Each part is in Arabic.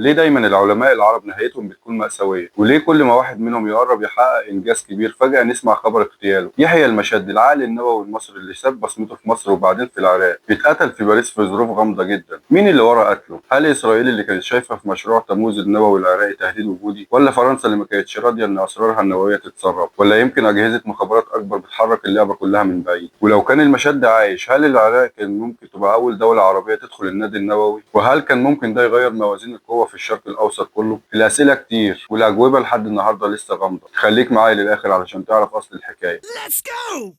ليه دايما العلماء العرب نهايتهم بتكون مأساوية؟ وليه كل ما واحد منهم يقرب يحقق إنجاز كبير فجأة نسمع خبر اغتياله؟ يحيى المشدي العقل النووي المصري اللي ساب بصمته في مصر وبعدين في العراق اتقتل في باريس في ظروف غامضة جدا. مين اللي ورا قتله؟ هل إسرائيل اللي كانت شايفة في مشروع تموز النووي العراقي تهديد وجودي؟ ولا فرنسا اللي ما كانتش راضية إن أسرارها النووية تتسرب؟ ولا يمكن أجهزة مخابرات أكبر بتحرك اللعبة كلها من بعيد؟ ولو كان المشدي عايش هل العراق كان ممكن تبقى أول دولة عربية تدخل النادي النووي؟ وهل كان ممكن ده يغير موازين القوة في الشرق الأوسط كله؟ الأسئلة كتير والأجوبة لحد النهاردة لسه غامضة. خليك معايا للآخر علشان تعرف أصل الحكاية. Let's go!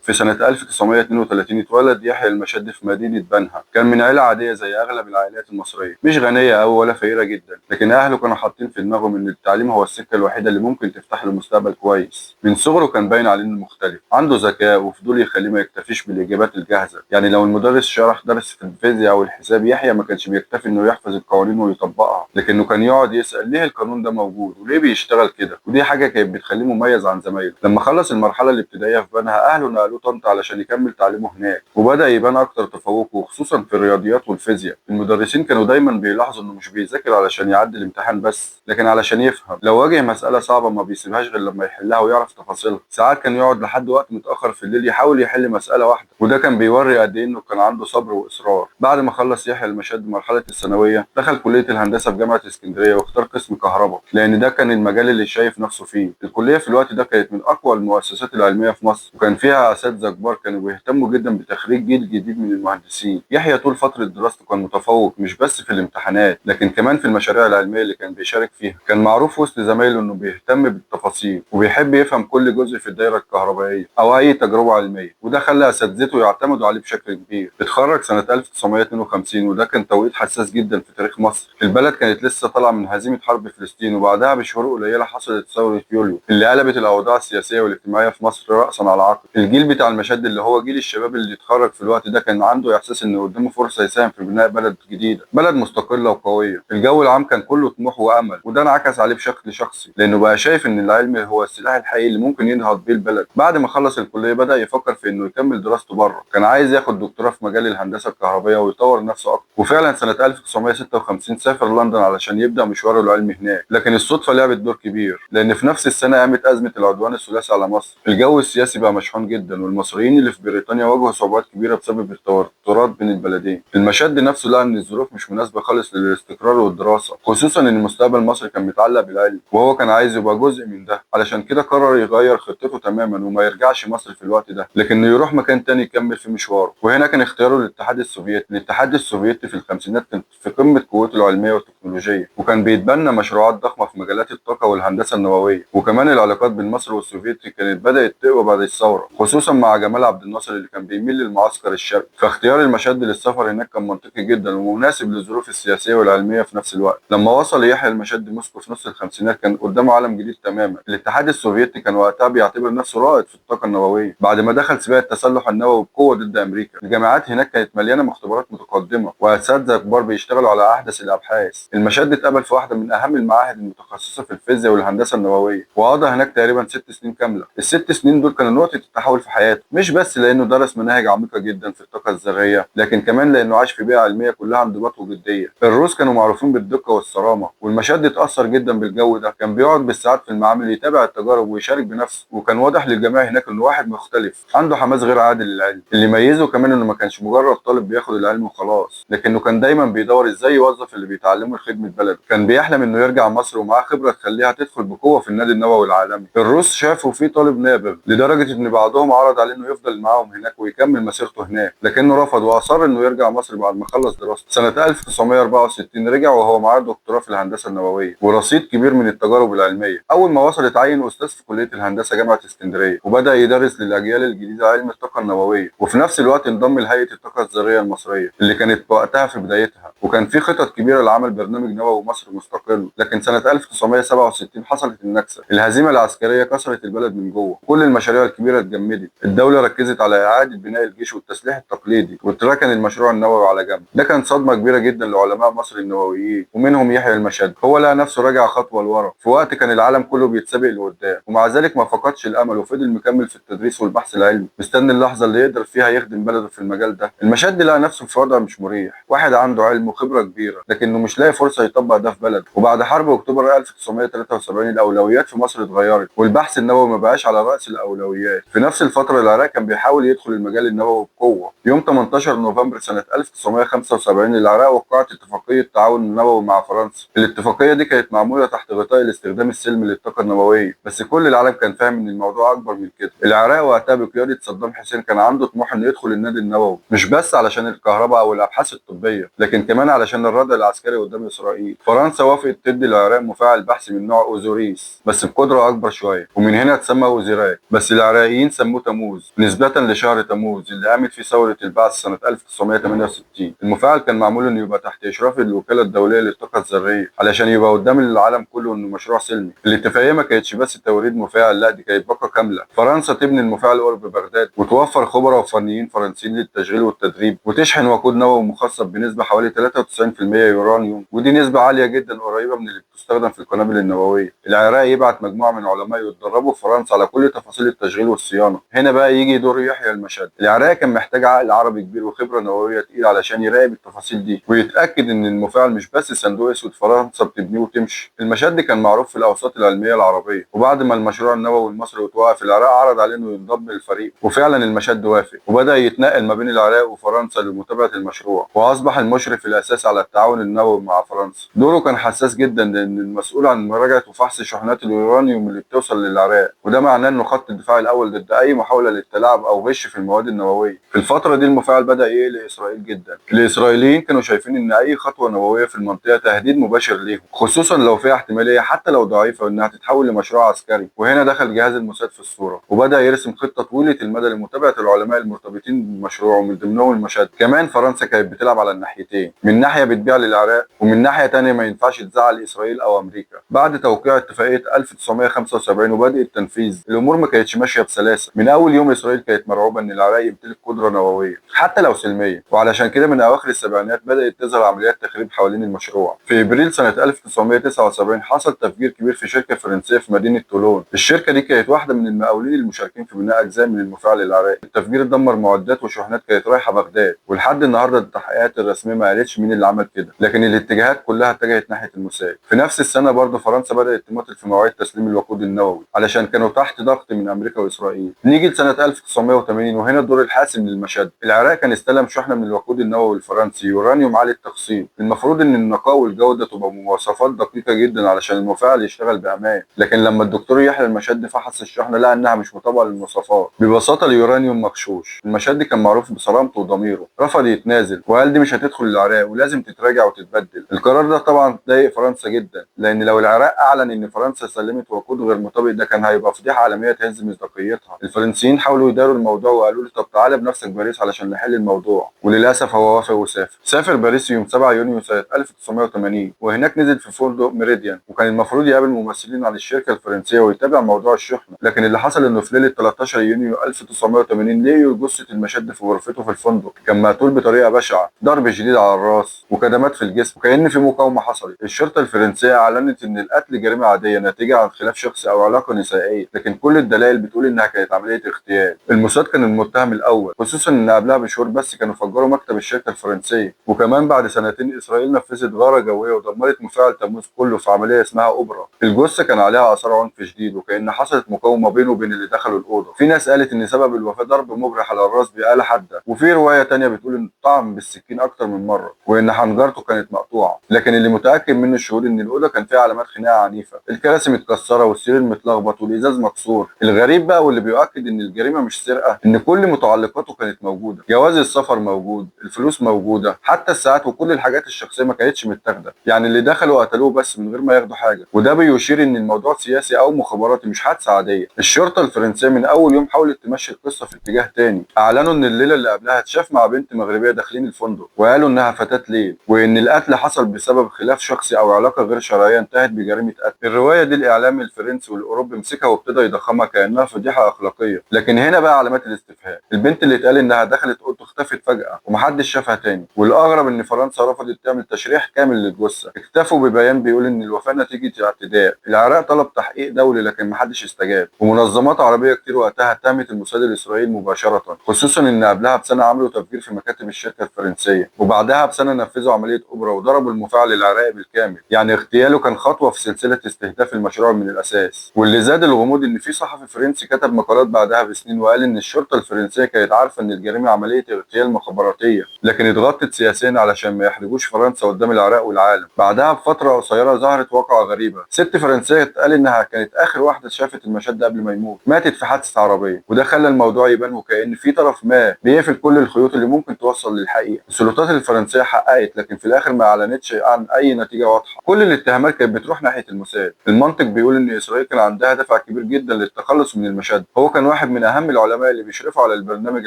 في سنة 1932 اتولد يحيى المشدي في مدينة بنها. كان من عيلة عادية زي أغلب العائلات المصرية، مش غنية أوي ولا فقيرة جدا، لكن أهله كانوا حاطين في دماغهم إن التعليم هو السكة الوحيدة اللي ممكن تفتح له مستقبل كويس. من صغره كان باين عليه إنه مختلف، عنده ذكاء وفضول يخليه ما يكتفيش بالإجابات الجاهزة. يعني لو المدرس شرح درس في الفيزياء أو الحساب، يحيى ما كانش بيكتفي إنه يحفظ القوانين ويطبقها، لكنه كان يقعد يسأل ليه القانون ده موجود وليه بيشتغل كده. ودي حاجة كانت بتخليه مميز عن زمايله. لما خلص المرحلة الابتدائية في بنها، أهله نقلوه طنطا علشان يكمل تعليمه هناك، وبدأ يبان أكتر تفوقه خصوصا في الرياضيات والفيزياء. المدرسين كانوا دايما بيلاحظوا إنه مش بيذاكر علشان يعدي الامتحان بس، لكن علشان يفهم. لو واجه مسألة صعبة ما بيسيبهاش غير لما يحلها ويعرف تفاصيلها. ساعات كان يقعد لحد وقت متأخر في الليل يحاول يحل مسألة واحدة، وده كان بيوري قد إيه إنه كان عنده صبر وإصرار. بعد ما خلص يحيى المشد مرحلة الثانوية، دخل كلية الهندسة في جامعة اسكندرية واختار قسم كهرباء، لأن ده كان المجال اللي شايف نفسه فيه. الكلية في الوقت ده كانت من أقوى المؤسسات العلمية في مصر، وكان فيها أساتذة كبار كانوا بيهتموا جدا بتخريج جيل جديد من المهندسين. يحيى طول فترة دراسته كان متفوق مش بس في الامتحانات، لكن كمان في المشاريع العلمية اللي كان بيشارك فيها. كان معروف وسط زمايله إنه بيهتم بالتفاصيل وبيحب يفهم كل جزء في الدايرة الكهربائية أو أي تجربة علمية، وده خلى أساتذته يعتمدوا عليه بشكل كبير. اتخرج سنة 1952، وده كان توقيت حساس جدا في تاريخ مصر. البلد كانت لسه طالعة من هزيمة حرب فلسطين، وبعدها بشهور قليلة حصلت ثورة يوليو اللي قلبت الأوضاع السياسية والاجتماعية في مصر رأسا على عقب. الجيل بتاع المشد اللي هو جيل الشباب اللي اتخرج في الوقت ده كان عنده إحساس إن قدامه فرصة يساهم في بناء بلد جديدة، بلد مستقلة وقوية. الجو العام كان كله طموح وأمل، وده انعكس عليه بشكل شخصي لأنه بقى شايف إن العلم هو السلاح الحقيقي اللي ممكن ينهض بيه البلد. بعد ما خلص الكلية بدأ يفكر في إنه يكمل دراسته بره. كان عايز ياخد دكتوراه في مجال الهندسة الكهربائية ويطور نفسه أكتر، وفعلا سنة 1956 سافر لندن علشان يبدأ مشواره العلمي هناك. لكن الصدفة لعبت دور كبير، لأن في نفس السنة قامت أزمة العدوان الثلاثي على مصر. الجو السياسي بقى مشحون جدا، والمصريين اللي في بريطانيا واجهوا صعوبات كبيرة بسبب التوترات بين البلدين. المشد نفسه لقى إن الظروف مش مناسبة خالص للاستقرار والدراسة، خصوصا إن مستقبل مصر كان متعلق بالعلم، وهو كان عايز يبقى جزء من ده. علشان كده قرر يغير خطته تماما وما يرجعش مصر في الوقت ده، لكنه يروح مكان تاني يكمل في مشواره. وهنا كان اختياره للاتحاد السوفيتي. الاتحاد السوفيتي في الخمسينات كان في قمة قوته العلمية والتكنولوجية، وكان بيتبنى مشروعات ضخمة في مجالات الطاقة والهندسة النووية. وكمان العلاقات بين مصر والسوفيتي كانت بدأت تقوى بعد الثورة، خصوصا مع جمال عبد الناصر اللي كان بيميل للمعسكر الشرقي. فاختيار المشد للسفر هناك كان منطقي جدا ومناسب للظروف السياسية والعلمية في نفس الوقت. لما وصل يحيى المشد موسكو في نص الخمسينات، كان قدامه عالم جديد تماما. الاتحاد السوفيتي كان وقتها بيعتبر نفسه رائد في الطاقة النووية بعد ما دخل سباق التسلح النووي بقوة ضد أمريكا. الجامعات هناك كانت مليانة مختبرات متقدمة وأساتذة كبار بيشتغلوا على أحدث الأبحاث. المشد اتقبل في واحدة من أهم المعاهد المتخصصة في الفيزياء والهندسة النووية، وقضى هناك تقريبا 6 سنين كاملة. الست سنين دول كانوا نقطة التحول في حياته، مش بس لأنه درس مناهج عميقة جدا في الطاقة الذرية، لكن كمان لأنه عاش في بيئة علمية كلها انضباط وجدية. الروس كانوا معروفين بالدقة والصرامة، والمشد اتأثر جدا بالجو ده. كان بيقعد بالساعات في المعامل يتابع التجارب ويشارك بنفسه، وكان واضح للجميع هناك إنه واحد مختلف عنده حماس غير عادي للعلم. اللي يميزه كمان إنه ما كانش مجرد طالب بياخد العلم وخلاص، لكنه كان دايما بيدور إزاي يوظف اللي بيتعلمه لخدمة بلده. كان بيحلم إنه يرجع مصر ومعاه خبرة تخليها تدخل بقوة في النادي النووي العالمي. الروس شافوا فيه طالب نابغ لدرجة إن بعضهم عرض عليه إنه يفضل معاهم هناك ويكمل مسيرته هناك، لكنه رفض وأصر إنه يرجع مصر بعد ما خلص دراسته. سنة 1964 رجع وهو معاه دكتوراه في الهندسة النووية ورصيد كبير من التجارب العلمية. أول ما وصل اتعين أستاذ في كلية الهندسة جامعة اسكندرية، وبدأ يدرس للأجيال الجديدة علم الطاقة النووية. وفي نفس الوقت انضم لهيئة الطاقة الذرية المصرية اللي كانت وقتها في بدايتها، وكان في خطط كبيرة لعمل برنامج نووي مصر مستقل. لكن سنة 1967 حصلت النكسة. الهزيمة العسكرية كسرت البلد من جوه، كل المشاريع الكبيرة اتجمدت. الدولة ركزت على إعادة بناء الجيش والتسليح التقليدي، واتركن المشروع النووي على جنب. ده كان صدمة كبيرة جدا لعلماء مصر النوويين، ومنهم يحيى المشد. هو لقى نفسه راجع خطوة لورا في وقت كان العالم كله بيتسابق لقدام، ومع ذلك ما فقدش الأمل وفضل مكمل في التدريس والبحث العلمي، مستني اللحظة اللي يقدر فيها يخدم بلده في المجال ده. المشد لقى نفسه في وضع مش مريح، واحد عنده علم وخبرة كبيرة لكنه مش لاقي فرصة فرصة يطبق ده في بلده. وبعد حرب أكتوبر 1973 الأولويات في مصر اتغيرت والبحث النووي ما بقاش على رأس الأولويات. في نفس الفترة العراق كان بيحاول يدخل المجال النووي بقوة. يوم 18 نوفمبر سنة 1975 العراق وقعت اتفاقية تعاون نووي مع فرنسا. الاتفاقية دي كانت معمولة تحت غطاء الاستخدام السلمي للطاقة النووية، بس كل العالم كان فاهم إن الموضوع أكبر من كده. العراق وقتها بقيادة صدام حسين كان عنده طموح إنه يدخل النادي النووي، مش بس علشان الكهرباء أو الأبحاث الطبية، لكن كمان علشان الردع العسكري قدام إسرائيل. فرنسا وافقت تدي للعراق مفاعل بحث من نوع أوزوريس بس بقدرة أكبر شوية، ومن هنا اتسمى أوزيراك، بس العراقيين سموه تموز نسبة لشهر تموز اللي قامت فيه ثورة البعث سنة 1968. المفاعل كان معمول إنه يبقى تحت إشراف الوكالة الدولية للطاقة الذرية علشان يبقى قدام العالم كله إنه مشروع سلمي. الاتفاقية ما كانتش بس توريد مفاعل، لا دي كانت باقة كاملة. فرنسا تبني المفاعل قرب بغداد وتوفر خبراء وفنيين فرنسيين للتشغيل والتدريب، وتشحن وقود نووي مخصب بنسبة حوالي 93% يورانيوم، ودي نسبة عالية جدا قريبة من اللي بتستخدم في القنابل النووية. العراق يبعت مجموعة من علماء يتدربوا في فرنسا على كل تفاصيل التشغيل والصيانة. هنا بقى يجي دور يحيى المشهد. العراق كان محتاج عقل عربي كبير وخبرة نووية تقيل علشان يراقب التفاصيل دي ويتأكد إن المفاعل مش بس صندوق أسود فرنسا بتبنيه وتمشي. المشهد كان معروف في الأوساط العلمية العربية، وبعد ما المشروع النووي المصري اتوقف العراق عرض عليه إنه ينضم للفريق، وفعلا المشهد وافق وبدأ يتنقل ما بين العراق وفرنسا لمتابعة المشروع، وأصبح المشرف الأساسي على التعاون النووي مع فرنسا. دوره كان حساس جدا لأن المسؤول عن مراجعة وفحص شحنات اليورانيوم اللي بتوصل للعراق، وده معناه إنه خط الدفاع الأول ضد أي محاولة للتلاعب أو غش في المواد النووية. في الفترة دي المفاعل بدأ يقلق إسرائيل جدا. الإسرائيليين كانوا شايفين إن أي خطوة نووية في المنطقة تهديد مباشر ليهم، خصوصا لو فيها احتمالية حتى لو ضعيفة إنها تتحول لمشروع عسكري. وهنا دخل جهاز الموساد في الصورة وبدأ يرسم خطة طويلة المدى لمتابعة العلماء المرتبطين بالمشروع، ومن ضمنهم المشهد. كمان فرنسا كانت بتلعب على الناحيتين، من ناحية بتبيع للعراق ومن ناحية تانية ما ينفعش تزعل إسرائيل أو أمريكا. بعد توقيع اتفاقية 1975 وبدء التنفيذ الأمور ما كانتش ماشية بسلاسة. من أول يوم إسرائيل كانت مرعوبة إن العراق يمتلك قدرة نووية حتى لو سلمية، وعلشان كده من أواخر السبعينات بدأت تظهر عمليات تخريب حوالين المشروع. في إبريل سنة 1979 حصل تفجير كبير في شركة فرنسية في مدينة تولون. الشركة دي كانت واحدة من المقاولين المشاركين في بناء أجزاء من المفاعل العراقي. التفجير دمر معدات وشحنات كانت رايحة بغداد، ولحد النهارده التحقيقات الرسمية ما قالتش مين اللي عمل كده، لكن الاتجاهات كلها اتجهت ناحية الموساد. في نفس السنة برضه فرنسا بدأت تماطل في مواعيد تسليم الوقود النووي علشان كانوا تحت ضغط من أمريكا وإسرائيل. نيجي لسنة 1980 وهنا الدور الحاسم للمشهد. العراق كان استلم شحنة من الوقود النووي الفرنسي يورانيوم عالي التخصيب. المفروض إن النقاء والجودة تبقى بمواصفات دقيقة جدا علشان المفاعل يشتغل بأمان، لكن لما الدكتور يحيى المشهد فحص الشحنة لقى إنها مش مطابقة للمواصفات. ببساطة اليورانيوم مغشوش. المشهد كان معروف بصرامته وضميره، رفض يتنازل وقال دي مش هتدخل العراق ولازم تتراجع وتتبدل. القرار ده طبعا ضايق فرنسا جدا، لأن لو العراق أعلن إن فرنسا سلمت وقود غير مطابق ده كان هيبقى فضيحة عالمية تهز مصداقيتها. الفرنسيين حاولوا يداروا الموضوع وقالوا له طب تعالى بنفسك باريس علشان نحل الموضوع، وللأسف هو وافق وسافر. سافر باريس يوم 7 يونيو سنة 1980 وهناك نزل في فندق ميريديان، وكان المفروض يقابل ممثلين عن الشركة الفرنسية ويتابع موضوع الشحنة. لكن اللي حصل إنه في ليلة 13 يونيو 1980 لقيوا جثة المشد في غرفته في الفندق. كان مقتول بطريقة بشعة، ضرب شديد على الراس وكدمات في الجسم وكأن في مقاومة حصلت. الشرطة الفرنسية أعلنت إن القتل جريمة عادية ناتجة عن خلاف شخصي أو علاقة نسائية، لكن كل الدلائل بتقول إنها كانت عملية اغتيال. الموساد كان المتهم الأول، خصوصا إن قبلها بشهور بس كانوا فجروا مكتب الشركة الفرنسية. وكمان بعد سنتين إسرائيل نفذت غارة جوية ودمرت مفاعل تموز كله في عملية اسمها أوبرا. الجثة كان عليها آثار عنف شديد وكأن حصلت مقاومة بينه وبين اللي دخلوا الأوضة. في ناس قالت إن سبب الوفاة ضرب مجرح على الراس بآلة حادة، وفي رواية تانية بتقول إن طعن بالسكين أكتر من مرة وإن حنجرته كانت مقطوعة. لكن اللي متأكد منه الشهود إن الأوضة كان فيها علامات خناقة عنيفة، الكراسي متكسرة والسرير متلخبط والإزاز مكسور. الغريب بقى واللي بيؤكد إن الجريمة مش سرقة إن كل متعلقاته كانت موجودة، جواز السفر موجود، الفلوس موجودة، حتى الساعات وكل الحاجات الشخصية ما كانتش متاخدة. يعني اللي دخلوا قتلوه بس من غير ما ياخدوا حاجة، وده بيشير إن الموضوع سياسي أو مخابراتي مش حادثة عادية. الشرطة الفرنسية من أول يوم حاولت تمشي القصة في اتجاه تاني. أعلنوا إن الليلة اللي قبلها اتشاف مع بنت مغربية داخلين الفندق، وقالوا إنها فتاة ليل، وإن القتل حصل بسبب خلاف شخصي أو علاقة غير شرعية انتهت بجريمة قتل. الرواية دي الإعلام الفرنسي والأوروبي مسكها وابتدى يضخمها كأنها فضيحة أخلاقية. لكن هنا بقى علامات الاستفهام. البنت اللي اتقال إنها دخلت أوضته اختفت فجأة ومحدش شافها تاني، والأغرب إن فرنسا رفضت تعمل تشريح كامل للجثة. اكتفوا ببيان بيقول إن الوفاة نتيجة اعتداء. العراق طلب تحقيق دولي لكن محدش استجاب، ومنظمات عربية كتير وقتها اتهمت الموساد الإسرائيلي مباشرة، خصوصا إن قبلها بسنة عملوا تفجير في مكاتب الشركة الفرنسية، وبعدها بسنة نفذوا عملية أوبرا وضربوا المفاعل العراقي بالكامل، يعني اغتياله كان خطوة في سلسلة استهداف المشروع من الأساس. واللي زاد الغموض إن في صحفي فرنسي كتب مقالات بعدها بسنين وقال إن الشرطة الفرنسية كانت عارفة إن الجريمة عملية اغتيال مخابراتية، لكن اتغطت سياسيا علشان ما يحرجوش فرنسا قدام العراق والعالم. بعدها بفترة قصيرة ظهرت واقعة غريبة، ست فرنسية اتقال إنها كانت آخر واحدة شافت المشهد ده قبل ما يموت، ماتت في حادثة عربية، وده خلى الموضوع يبان وكأن في طرف ما بيقفل كل الخيوط اللي ممكن توصل للحقيقة. السلطات الفرنسية حققت، لكن في الآخر ما أعلنتش عن أي نتيجة واضحة. كل الاتهامات كانت بتروح ناحية الموساد. المنطق بيقول إن إسرائيل كان عندها دافع كبير جدا للتخلص من المشهد، هو كان واحد من أهم العلماء اللي بيشرفوا على البرنامج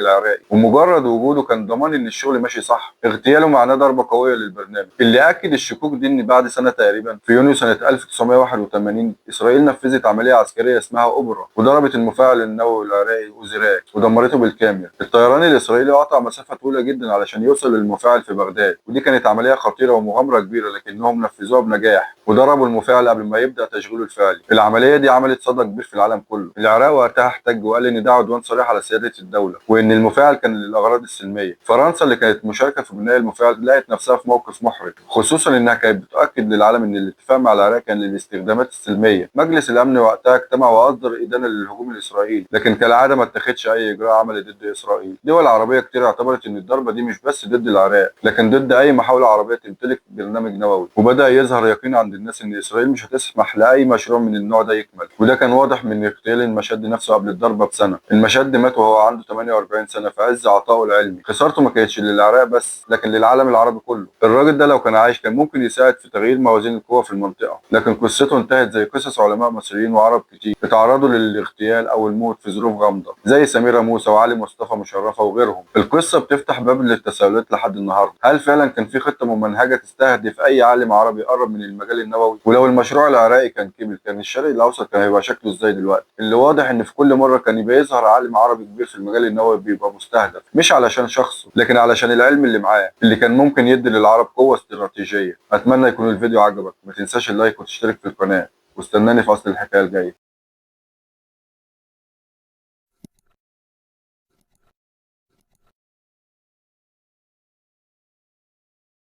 العراقي، ومجرد وجوده كان ضمان إن الشغل ماشي صح. اغتياله معناه ضربة قوية للبرنامج. اللي أكد الشكوك دي إن بعد سنة تقريبا في يونيو سنة 1981 إسرائيل نفذت عملية عسكرية اسمها أوبرا، وضربت المفاعل النووي العراقي أوزيراك ودمرته بالكامل. الطيران الإسرائيلي قطع مسافة طويلة جدا علشان يوصل للمفاعل في بغداد، ودي كانت عملية خطيرة ومغامرة كبيرة، لكنهم نفذوها بنجاح وضربوا المفاعل قبل ما يبدأ تشغيله الفعلي. العملية دي عملت صدى كبير في العالم كله. العراق وقتها احتج وقال إن ده عدوان صريح على سيادة الدولة، وإن المفاعل كان للأغراض السلمية. فرنسا اللي كانت مشاركة في بناء المفاعل لقت نفسها في موقف محرج، خصوصا إنها كانت بتؤكد للعالم إن الاتفاق مع العراق كان للاستخدامات السلمية. مجلس الأمن وقتها اجتمع وأصدر إدانة للهجوم الإسرائيلي، لكن كالعادة ما اتخذش أي إجراء عملي ضد إسرائيل. دول عربية كتير اعتبرت إن الضربة دي مش بس ضد العراق، لكن ضد أي محاولة عربية تمتلك برنامج نووي. وبدأ يظهر يقين عند الناس إن إسرائيل مش هتسمح لأي مشروع من النوع ده يكمل، وده كان واضح من اغتيال المشد نفسه قبل الضربة بسنة. المشد مات وهو عنده 48 سنة في عز عطائه العلمي. خسارته ما كانتش للعراق بس، لكن للعالم العربي كله. الراجل ده لو كان عايش كان ممكن يساعد في تغيير موازين القوى في المنطقة، لكن قصته انتهت زي قصص علماء مصريين وعرب كتير اتعرضوا للاغتيال أو الموت في ظروف غامضة، زي سميرة موسى وعلي مصطفى مشرفة وغيرهم. القصة بتفتح باب للتساؤلات لحد النهاردة. هل فعلا كان في خطة ممنهجة تستهدف أي عالم عربي يقرب من المجال النووي؟ ولو المشروع العراقي كان كمل، كان الشرق الأوسط كان هيبقى شكله ازاي دلوقتي؟ اللي واضح إن في كل مرة كان يبقى يظهر عالم عربي كبير في المجال النووي بيبقى مستهدف، مش علشان شخصه، لكن علشان العلم اللي معاه، اللي كان ممكن يدي للعرب قوة استراتيجية. أتمنى يكون الفيديو عجبك، ما تنساش اللايك وتشترك في القناة، واستناني في أصل الحكاية الجاية.